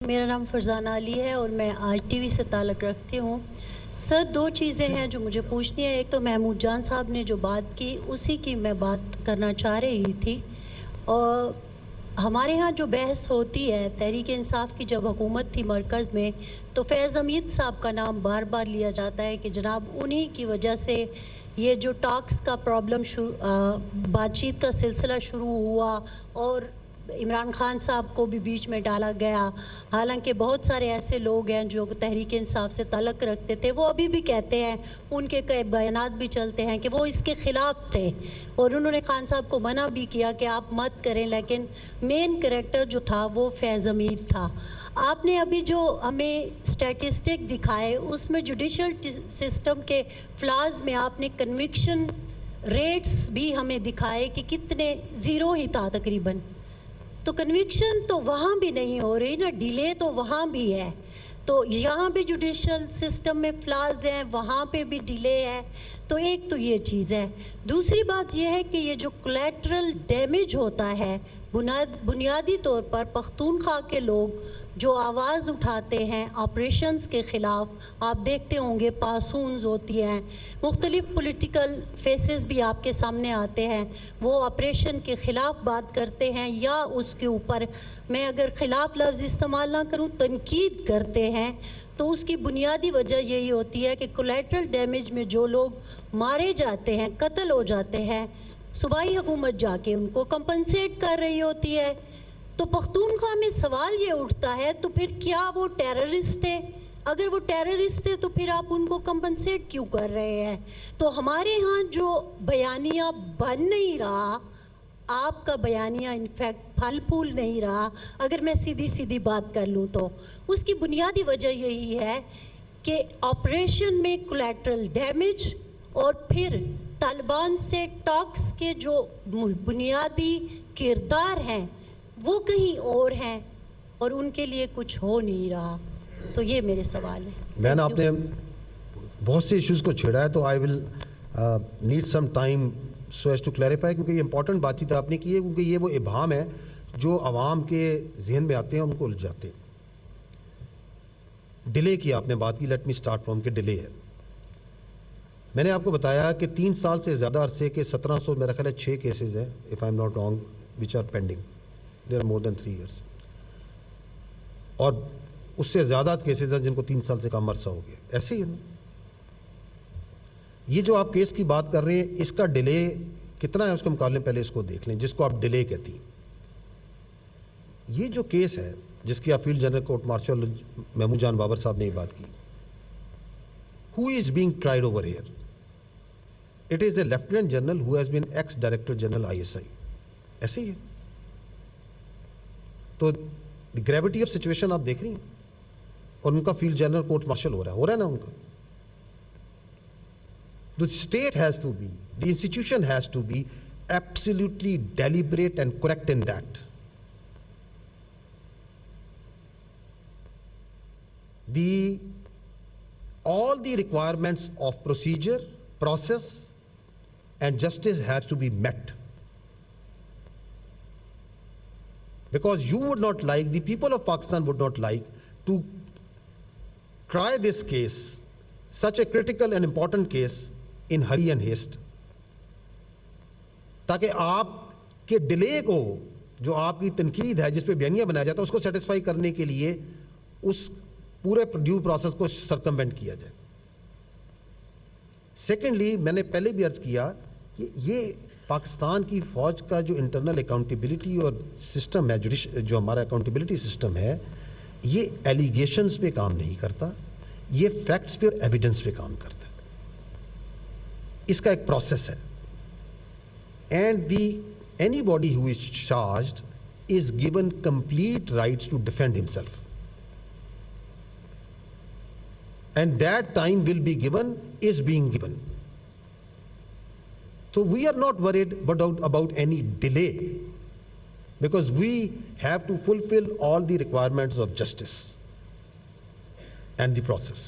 میرا نام فرزانہ علی ہے اور میں آج ٹی وی سے تعلق رکھتی ہوں. سر دو چیزیں ہیں جو مجھے پوچھنی ہے. ایک تو محمود جان صاحب نے جو بات کی اسی کی میں بات کرنا چاہ رہی تھی. اور ہمارے ہاں جو بحث ہوتی ہے تحریک انصاف کی جب حکومت تھی مرکز میں تو فیض حمید صاحب کا نام بار بار لیا جاتا ہے کہ جناب انہی کی وجہ سے یہ جو ٹاکس کا پرابلم بات چیت کا سلسلہ شروع ہوا اور عمران خان صاحب کو بھی بیچ میں ڈالا گیا. حالانکہ بہت سارے ایسے لوگ ہیں جو تحریک انصاف سے تعلق رکھتے تھے, وہ ابھی بھی کہتے ہیں, ان کے کئی بیانات بھی چلتے ہیں کہ وہ اس کے خلاف تھے اور انہوں نے خان صاحب کو منع بھی کیا کہ آپ مت کریں, لیکن مین کریکٹر جو تھا وہ فیض حمید تھا. آپ نے ابھی جو ہمیں اسٹیٹسٹک دکھائے اس میں جوڈیشل سسٹم کے فلاز میں آپ نے کنوکشن ریٹس بھی ہمیں دکھائے کہ کتنے زیرو ہی تھا تقریباً. تو کنوکشن تو وہاں بھی نہیں ہو رہی نا, ڈیلے تو وہاں بھی ہے. تو یہاں بھی جوڈیشل سسٹم میں فلاز ہیں, وہاں پہ بھی ڈیلے ہے. تو ایک تو یہ چیز ہے. دوسری بات یہ ہے کہ یہ جو کولیٹرل ڈیمیج ہوتا ہے بنیادی طور پر پختونخوا کے لوگ جو آواز اٹھاتے ہیں آپریشنز کے خلاف, آپ دیکھتے ہوں گے پاسونز ہوتی ہیں, مختلف پولیٹیکل فیسز بھی آپ کے سامنے آتے ہیں, وہ آپریشن کے خلاف بات کرتے ہیں یا اس کے اوپر, میں اگر خلاف لفظ استعمال نہ کروں, تنقید کرتے ہیں. تو اس کی بنیادی وجہ یہی ہوتی ہے کہ کولیٹرل ڈیمیج میں جو لوگ مارے جاتے ہیں, قتل ہو جاتے ہیں, صوبائی حکومت جا کے ان کو کمپنسیٹ کر رہی ہوتی ہے. تو پختونخوا میں سوال یہ اٹھتا ہے تو پھر کیا وہ ٹیررسٹ تھے؟ اگر وہ ٹیررسٹ تھے تو پھر آپ ان کو کمپنسیٹ کیوں کر رہے ہیں؟ تو ہمارے ہاں جو بیانیہ بن نہیں رہا, آپ کا بیانیہ انفیکٹ پھل پھول نہیں رہا, اگر میں سیدھی بات کر لوں تو اس کی بنیادی وجہ یہی ہے کہ آپریشن میں کولیٹرل ڈیمیج اور پھر طالبان سے ٹاکس کے جو بنیادی کردار ہیں وہ کہیں اور ہیں اور ان کے لیے کچھ ہو نہیں رہا. تو یہ میرے سوال ہیں. میں نے آپ نے بہت سے ایشوز کو چھیڑا ہے, تو I will need some time so as to clarify, کیونکہ یہ امپورٹنٹ بات چیت آپ نے کی ہے, کیونکہ یہ وہ ابہام ہے جو عوام کے ذہن میں آتے ہیں, ان کو الجھاتے ہیں. ڈیلے کی آپ نے بات کی, لیٹ می اسٹارٹ فرام کہ ڈیلے ہے. میں نے آپ کو بتایا کہ 3 سال سے زیادہ عرصے کے 1700 میرا خیال ہے 6 کیسز ہیں, if I'm not wrong, which are pending. There are more than 3 years. اور اس سے زیادہ کیسز ہیں جن کو 3 سال سے کم عرصہ ہو گیا. ایسے ہی ہے نا. یہ جو آپ کیس کی بات کر رہے ہیں, اس کا ڈیلے کتنا ہے اس کے مقابلے پہلے اس کو دیکھ لیں, جس کو آپ ڈیلے کہتی ہیں. یہ جو کیس ہے جس کی آپ field general court martial Mahmood Jan Babar Sahib نے یہ بات کی, who is being tried over here? It is a lieutenant general who has been ex-director general ISI. ایسے ہی ہے. تو گریوٹی آف سچویشن آپ دیکھ رہی ہیں, اور ان کا فیلڈ جنرل کورٹ مارشل ہو رہا ہے نا ان کا. The state has to be, the institution has to be absolutely deliberate and correct in that. All the requirements of procedure, process and justice has to be met. Because you would not like, the people of Pakistan would not like to try this case, such a critical and important case, in hurry and haste. تاکہ آپ کے delay کو, جو آپ کی تنقید ہے جس پہ بیانیہ بنایا جاتا ہے, اس کو سیٹسفائی کرنے کے لیے اس پورے ڈیو پروسیس کو سرکموینٹ کیا جائے. سیکنڈلی, میں نے پہلے بھی عرض کیا کہ یہ پاکستان کی فوج کا جو انٹرنل اکاؤنٹیبلٹی اور سسٹم ہے, جو ہمارا اکاؤنٹیبلٹی سسٹم ہے, یہ ایلیگیشنز پہ کام نہیں کرتا, یہ فیکٹس پہ اور ایویڈنس پہ کام کرتا ہے. اس کا ایک پروسیس ہے. And anybody who is charged is given complete rights to defend himself, and that time will be given, is being given. So we are not worried about any delay, because we have to fulfill all the requirements of justice and the process.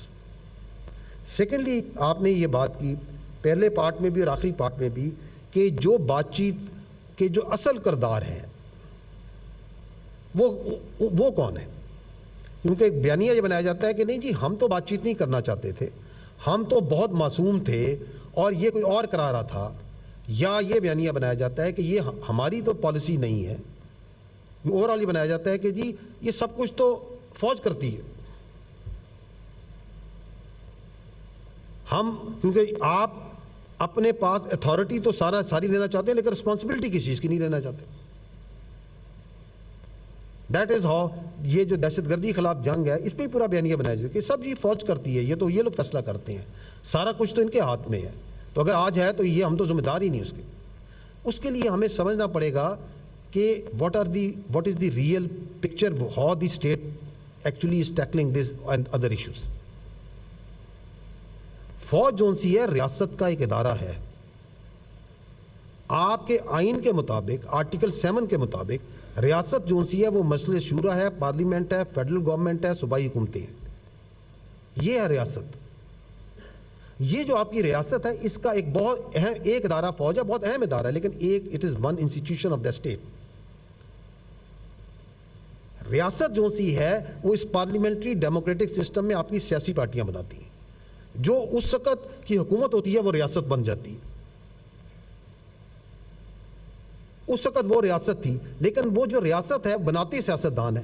Secondly, آپ نے یہ بات کی پہلے part میں بھی اور آخری پارٹ میں بھی, کہ جو بات چیت کے جو اصل کردار ہیں وہ کون ہیں. کیونکہ ایک بیانیہ یہ بنایا جاتا ہے کہ نہیں جی ہم تو بات چیت نہیں کرنا چاہتے تھے, ہم تو بہت معصوم تھے اور یہ کوئی اور کرا رہا تھا, یا یہ بیانیہ بنایا جاتا ہے کہ یہ ہماری تو پالیسی نہیں ہے, اوور آل یہ بنایا جاتا ہے کہ جی یہ سب کچھ تو فوج کرتی ہے. ہم کیونکہ آپ اپنے پاس اتھارٹی تو ساری لینا چاہتے ہیں لیکن رسپانسبلٹی کسی چیز کی نہیں لینا چاہتے. دیٹ از ہاؤ یہ جو دہشت گردی خلاف جنگ ہے اس پہ پورا بیانیہ بنایا جاتا ہے کہ سب یہ فوج کرتی ہے, یہ لوگ فیصلہ کرتے ہیں, سارا کچھ تو ان کے ہاتھ میں ہے. تو اگر آج ہے تو یہ ہم تو ذمہ دار ہی نہیں اس کے. اس کے لیے ہمیں سمجھنا پڑے گا کہ what is the real picture, how the state actually is tackling this and other issues. فوج جو سی ہے ریاست کا ایک ادارہ ہے. آپ کے آئین کے مطابق آرٹیکل 7 کے مطابق ریاست جو سی ہے وہ مجلس شورا ہے, پارلیمنٹ ہے, فیڈرل گورنمنٹ ہے, صوبائی حکومتیں ہیں. یہ ہے ریاست. یہ جو آپ کی ریاست ہے اس کا ایک بہت اہم ایک ادارہ فوج ہے, بہت اہم ادارہ ہے, لیکن it is one institution of the state. ریاست جو سی ہے وہ اس پارلیمنٹری ڈیموکریٹک سسٹم میں آپ کی سیاسی پارٹیاں بناتی ہیں. جو اس وقت کی حکومت ہوتی ہے وہ ریاست بن جاتی ہے. اس وقت وہ ریاست تھی, لیکن وہ جو ریاست ہے بناتے سیاستدان ہے.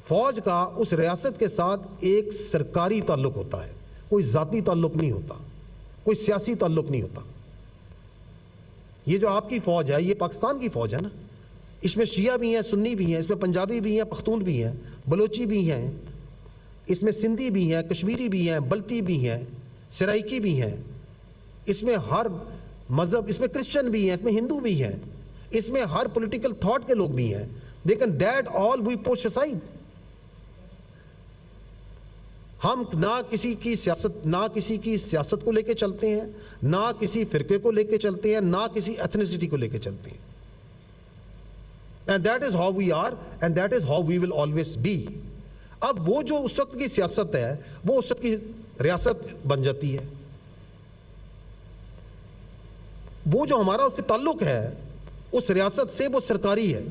فوج کا اس ریاست کے ساتھ ایک سرکاری تعلق ہوتا ہے, کوئی ذاتی تعلق نہیں ہوتا, کوئی سیاسی تعلق نہیں ہوتا. یہ جو آپ کی فوج ہے یہ پاکستان کی فوج ہے نا, اس میں شیعہ بھی ہیں, سنی بھی ہیں, اس میں پنجابی بھی ہیں, پختون بھی ہیں, بلوچی بھی ہیں, اس میں سندھی بھی ہیں, کشمیری بھی ہیں, بلتی بھی ہیں, سرائکی بھی ہیں, اس میں ہر مذہب, اس میں کرسچن بھی ہیں, اس میں ہندو بھی ہیں, اس میں ہر پولیٹیکل تھاٹ کے لوگ بھی ہیں. لیکن دیٹ آل وی پوش اسائڈ. ہم نہ کسی کی سیاست کو لے کے چلتے ہیں, نہ کسی فرقے کو لے کے چلتے ہیں, نہ کسی ایتھنیسٹی کو لے کے چلتے ہیں. And that is how we are and that is how we will always be. اب وہ جو اس وقت کی سیاست ہے وہ اس وقت کی ریاست بن جاتی ہے. وہ جو ہمارا اس سے تعلق ہے اس ریاست سے وہ سرکاری ہے.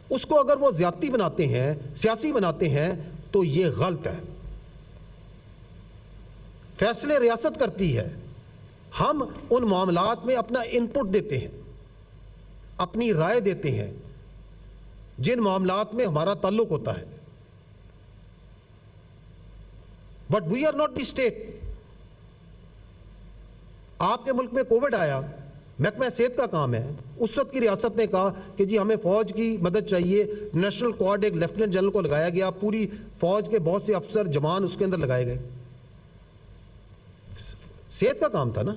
اس کو اگر وہ زیادتی بناتے ہیں, سیاسی بناتے ہیں تو یہ غلط ہے. فیصلے ریاست کرتی ہے, ہم ان معاملات میں اپنا انپٹ دیتے ہیں, اپنی رائے دیتے ہیں جن معاملات میں ہمارا تعلق ہوتا ہے. But we are not the state. آپ کے ملک میں کووڈ آیا, محکمہ صحت کا کام ہے, اس وقت کی ریاست نے کہا کہ جی ہمیں فوج کی مدد چاہیے, نیشنل کوارڈ ایک لیفٹیننٹ جنرل کو لگایا گیا, پوری فوج کے بہت سے افسر جوان اس کے اندر لگائے گئے. صحت کا کام تھا نا,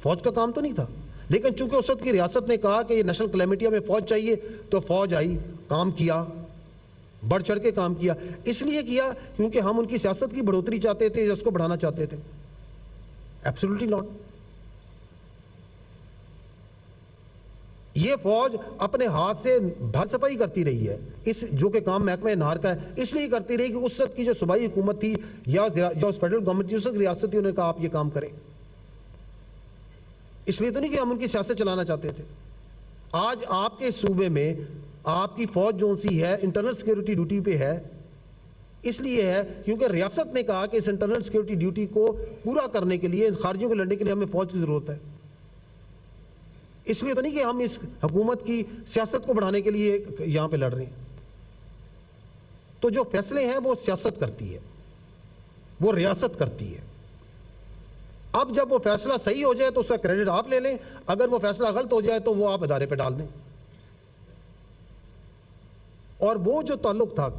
فوج کا کام تو نہیں تھا. لیکن چونکہ اس وقت کی ریاست نے کہا کہ یہ نیشنل کلیمٹی میں فوج چاہیے تو فوج آئی, کام کیا, بڑھ چڑھ کے کام کیا. اس لیے کیا کیونکہ ہم ان کی سیاست کی بڑھوتری چاہتے تھے یا اس کو بڑھانا چاہتے تھے؟ Absolutely not. یہ فوج اپنے ہاتھ سے بھر صفائی کرتی رہی ہے, اس جو کہ کام محکمہ انہار کا ہے اس لیے کرتی رہی کہ اس وقت کی جو صوبائی حکومت تھی یا جو فیڈرل گورنمنٹ تھی, اس وقت ریاست تھی, انہوں نے کہا آپ یہ کام کریں. اس لیے تو نہیں کہ ہم ان کی سیاست چلانا چاہتے تھے. آج آپ کے صوبے میں آپ کی فوج جو سی ہے انٹرنل سیکیورٹی ڈیوٹی پہ ہے, اس لیے ہے کیونکہ ریاست نے کہا کہ اس انٹرنل سیکیورٹی ڈیوٹی کو پورا کرنے کے لیے, خارجیوں کو لڑنے کے لیے ہمیں فوج کی ضرورت ہے. اس لیے تو نہیں کہ ہم اس حکومت کی سیاست کو بڑھانے کے لیے یہاں پہ لڑ رہے ہیں. تو جو فیصلے ہیں وہ سیاست کرتی ہے, وہ ریاست کرتی ہے. اب جب وہ فیصلہ صحیح ہو جائے تو اس کا کریڈٹ آپ لے لیں, اگر وہ فیصلہ غلط ہو جائے تو وہ آپ ادارے پہ ڈال دیں. اور وہ جو تعلق تھا,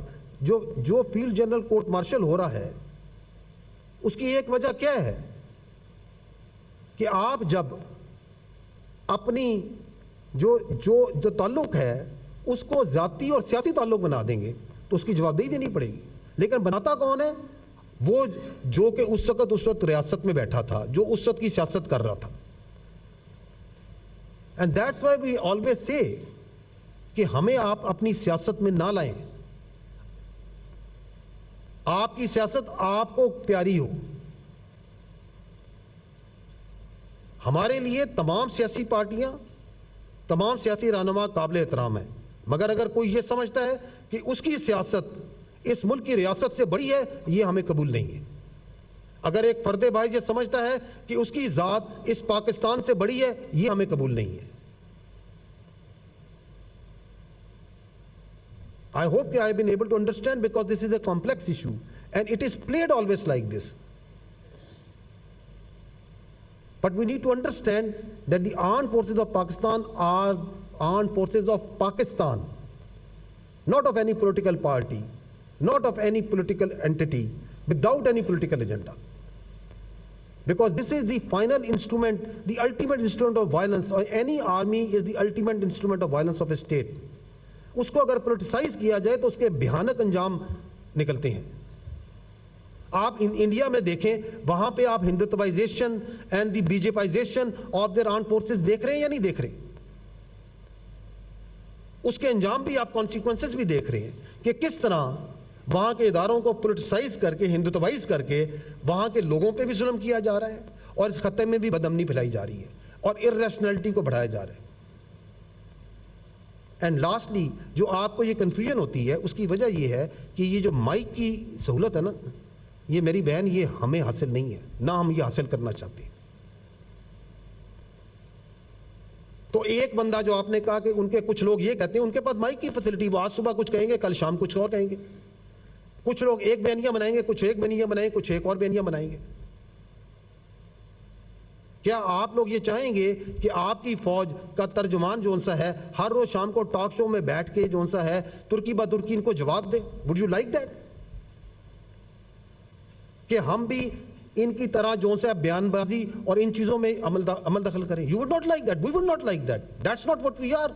جو فیلڈ جنرل کورٹ مارشل ہو رہا ہے, اس کی ایک وجہ کیا ہے کہ آپ جب اپنی جو تعلق ہے اس کو ذاتی اور سیاسی تعلق بنا دیں گے تو اس کی جوابدہی دینی پڑے گی. لیکن بناتا کون ہے؟ وہ جو کہ اس وقت ریاست میں بیٹھا تھا, جو اس وقت کی سیاست کر رہا تھا. And that's why we always say کہ ہمیں آپ اپنی سیاست میں نہ لائیں. آپ کی سیاست آپ کو پیاری ہو. ہمارے لیے تمام سیاسی پارٹیاں, تمام سیاسی رہنما قابل احترام ہیں, مگر اگر کوئی یہ سمجھتا ہے کہ اس کی سیاست اس ملک کی ریاست سے بڑی ہے، یہ ہمیں قبول نہیں ہے. اگر ایک فرد بھائی یہ سمجھتا ہے کہ اس کی ذات اس پاکستان سے بڑی ہے، یہ ہمیں قبول نہیں ہے. I hope I have been able to understand, because this is a complex issue and it is played always like this. But we need to understand that the armed forces of Pakistan are armed forces of Pakistan, not of any political party, not of any political entity, without any political agenda. Because this is the final instrument, the ultimate instrument of violence, or any army is the ultimate instrument of violence of a state. اس کو اگر politicise کیا جائے تو اس کے بھیانک انجام نکلتے ہیں. آپ انڈیا میں دیکھیں, وہاں پہ آپ Hindutvaization and the BJPization of their armed forces دیکھ رہے ہیں یا نہیں دیکھ رہے؟ اس کے انجام بھی آپ کانسیکوینسز بھی دیکھ رہے ہیں کہ کس طرح وہاں کے اداروں کو پولیٹیسائز کر کے, ہندوتوائز کر کے وہاں کے لوگوں پہ بھی ظلم کیا جا رہا ہے, اور اس خطے میں بھی بدامنی پھیلائی جا رہی ہے اور ارریشنلٹی کو بڑھایا جا رہا ہے. اینڈ لاسٹلی جو آپ کو یہ کنفیوژن ہوتی ہے, اس کی وجہ یہ ہے کہ یہ جو مائک کی سہولت ہے نا, یہ میری بہن, یہ ہمیں حاصل نہیں ہے, نہ ہم یہ حاصل کرنا چاہتے ہیں. تو ایک بندہ جو آپ نے کہا کہ ان کے کچھ لوگ یہ کہتے ہیں ان کے پاس مائک کی فیسلٹی, وہ آج صبح کچھ کہیں گے, کل شام کچھ اور کہیں گے. کچھ لوگ ایک بیانیہ بنائیں گے, کچھ ایک بیانیہ بنائیں گے, کچھ ایک اور بیانیہ بنائیں گے. کیا آپ لوگ یہ چاہیں گے کہ آپ کی فوج کا ترجمان جو سا ہے ہر روز شام کو ٹاک شو میں بیٹھ کے جو سا ہے ترکی با ترکی ان کو جواب دے؟ وڈ یو لائک دیٹ کہ ہم بھی ان کی طرح جو سا بیان بازی اور ان چیزوں میں عمل دخل کریں؟ You would not like that, we would not like that, that's not what we are.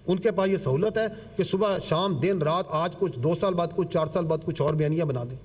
ان کے پاس یہ سہولت ہے کہ صبح شام دن رات, آج کچھ 2 سال بعد کچھ, 4 سال بعد کچھ اور بیانیہ بنا دیں.